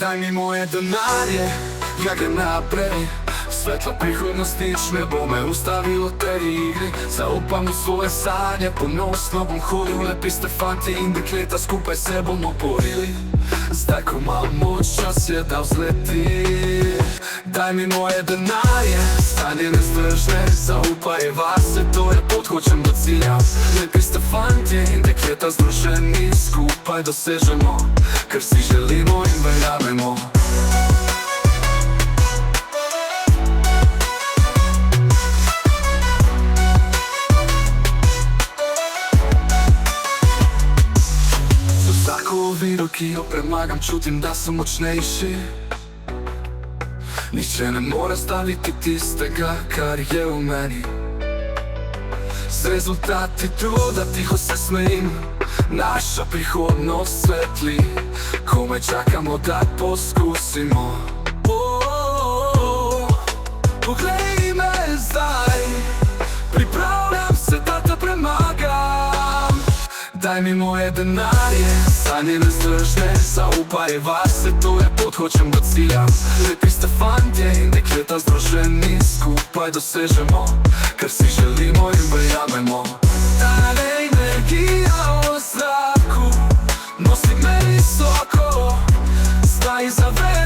Дай mi moje denarje, ja grem naprej. Svetla prihodnost nič ne bo me ustavilo te igre. Zaupam v svoje sanje, ponosno bom hodil. Lepi ste fanti in dekleta, skupaj se bomo borili. Zdaj ko imam moč, čas je da vzleti. Daj mi moje denarje, stanje nezdržne. Zaupaj vase, to je pot, hočem do cilja. Lepi ste fanti in dekleta, združeni skupaj dosežemo, kar si želimo in verjamemo. Oviro, ki jo premagam, čutim, da sem močnejši. Nihče ne more staviti tistega, kar je v meni. Z rezultati truda tiho se smejim. Naša prihodnost svetli, komaj čakamo, da poskusimo. Poglej me zdaj, pripravljam se, da te premagam. Daj mi moje denarje, sanje nezdržne. Zaupaj vase, to je pot, hočem do cilja. Lepi ste fantje in dekleta, združeni skupaj dosežemo, kar si želimo in verjamemo. Ta energija v zraku nosi me visoko, zdaj zavej.